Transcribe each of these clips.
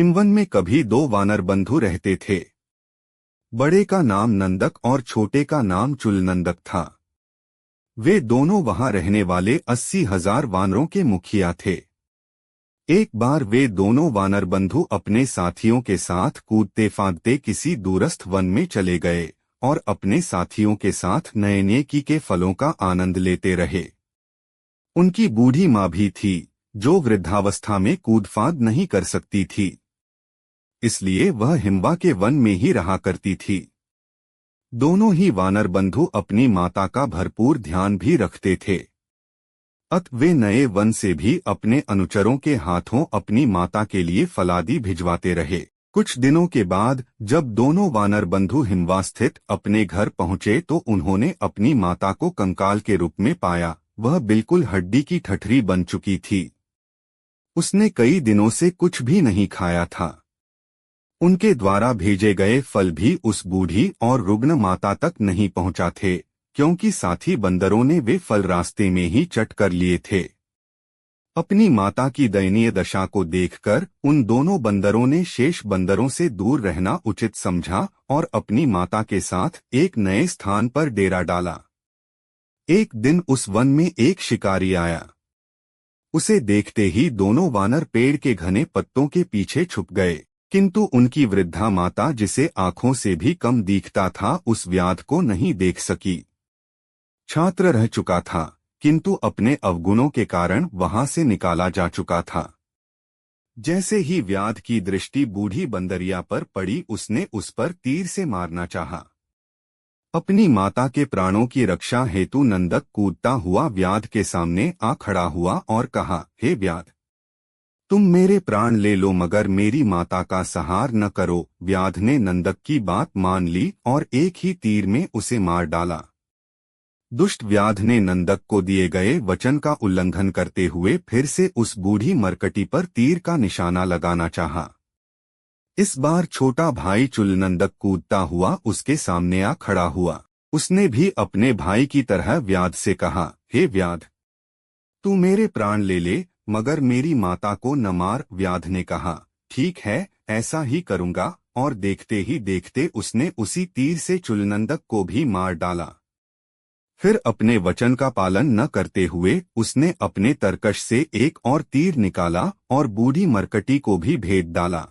हिमवन में कभी दो वानर बंधु रहते थे। बड़े का नाम नंदक और छोटे का नाम चुलनंदक था। वे दोनों वहां रहने वाले 80,000 वानरों के मुखिया थे। एक बार वे दोनों वानर बंधु अपने साथियों के साथ कूदते फांदते किसी दूरस्थ वन में चले गए और अपने साथियों के साथ नए नए के फलों का आनंद लेते रहे। उनकी बूढ़ी माँ भी थी, जो वृद्धावस्था में कूद फांद नहीं कर सकती थी, इसलिए वह हिमवा के वन में ही रहा करती थी। दोनों ही वानर बंधु अपनी माता का भरपूर ध्यान भी रखते थे। वे नए वन से भी अपने अनुचरों के हाथों अपनी माता के लिए फलादी भिजवाते रहे। कुछ दिनों के बाद जब दोनों वानर बंधु हिमवा स्थित अपने घर पहुंचे तो उन्होंने अपनी माता को कंकाल के रूप में पाया। वह बिल्कुल हड्डी की ठठरी बन चुकी थी। उसने कई दिनों से कुछ भी नहीं खाया था। उनके द्वारा भेजे गए फल भी उस बूढ़ी और रुग्ण माता तक नहीं पहुंचा थे, क्योंकि साथी बंदरों ने वे फल रास्ते में ही चट कर लिए थे। अपनी माता की दयनीय दशा को देखकर उन दोनों बंदरों ने शेष बंदरों से दूर रहना उचित समझा और अपनी माता के साथ एक नए स्थान पर डेरा डाला। एक दिन उस वन में एक शिकारी आया। उसे देखते ही दोनों वानर पेड़ के घने पत्तों के पीछे छुप गए, किंतु उनकी वृद्धा माता, जिसे आंखों से भी कम दिखता था, उस व्याध को नहीं देख सकी। छात्र रह चुका था, किंतु अपने अवगुणों के कारण वहां से निकाला जा चुका था। जैसे ही व्याध की दृष्टि बूढ़ी बंदरिया पर पड़ी, उसने उस पर तीर से मारना चाहा। अपनी माता के प्राणों की रक्षा हेतु नंदक कूदता हुआ व्याध के सामने आ खड़ा हुआ और कहा, हे व्याध, तुम मेरे प्राण ले लो मगर मेरी माता का सहार न करो। व्याध ने नंदक की बात मान ली और एक ही तीर में उसे मार डाला। दुष्ट व्याध ने नंदक को दिए गए वचन का उल्लंघन करते हुए फिर से उस बूढ़ी मरकटी पर तीर का निशाना लगाना चाहा। इस बार छोटा भाई चुलनंदक कूदता हुआ उसके सामने आ खड़ा हुआ। उसने भी अपने भाई की तरह व्याध से कहा, हे व्याध, तू मेरे प्राण ले ले मगर मेरी माता को न मार। व्याध ने कहा, ठीक है, ऐसा ही करूंगा, और देखते ही देखते उसने उसी तीर से चुलनंदक को भी मार डाला। फिर अपने वचन का पालन न करते हुए उसने अपने तरकश से एक और तीर निकाला और बूढ़ी मरकटी को भी भेद डाला।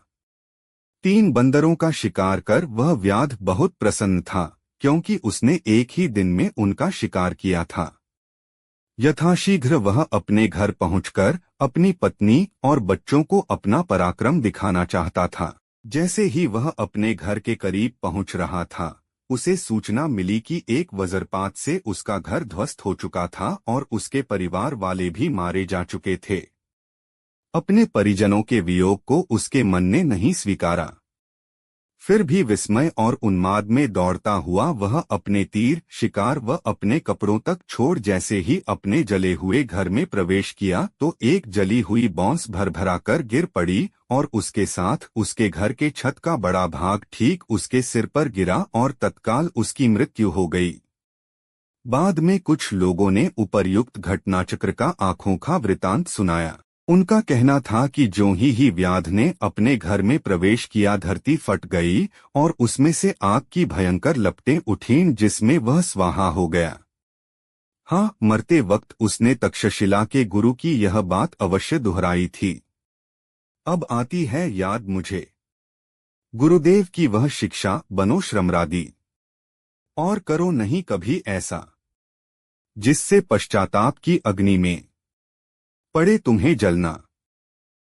3 बंदरों का शिकार कर वह व्याध बहुत प्रसन्न था, क्योंकि उसने एक ही दिन में उनका शिकार किया था। यथाशीघ्र वह अपने घर पहुंचकर अपनी पत्नी और बच्चों को अपना पराक्रम दिखाना चाहता था। जैसे ही वह अपने घर के करीब पहुंच रहा था, उसे सूचना मिली कि एक वज्रपात से उसका घर ध्वस्त हो चुका था और उसके परिवार वाले भी मारे जा चुके थे। अपने परिजनों के वियोग को उसके मन ने नहीं स्वीकारा। फिर भी विस्मय और उन्माद में दौड़ता हुआ वह अपने तीर, शिकार व अपने कपड़ों तक छोड़ जैसे ही अपने जले हुए घर में प्रवेश किया तो एक जली हुई बॉन्स भरभरा कर गिर पड़ी और उसके साथ उसके घर के छत का बड़ा भाग ठीक उसके सिर पर गिरा और तत्काल उसकी मृत्यु हो गई। बाद में कुछ लोगों ने उपर्युक्त घटनाचक्र का आंखों का वृतांत सुनाया। उनका कहना था कि ज्यों ही व्याध ने अपने घर में प्रवेश किया, धरती फट गई और उसमें से आग की भयंकर लपटें उठीं, जिसमें वह स्वाहा हो गया। हाँ, मरते वक्त उसने तक्षशिला के गुरु की यह बात अवश्य दोहराई थी। अब आती है याद मुझे गुरुदेव की वह शिक्षा, बनो श्रमरादी और करो नहीं कभी ऐसा, जिससे पश्चाताप की अग्नि में पड़े तुम्हें जलना।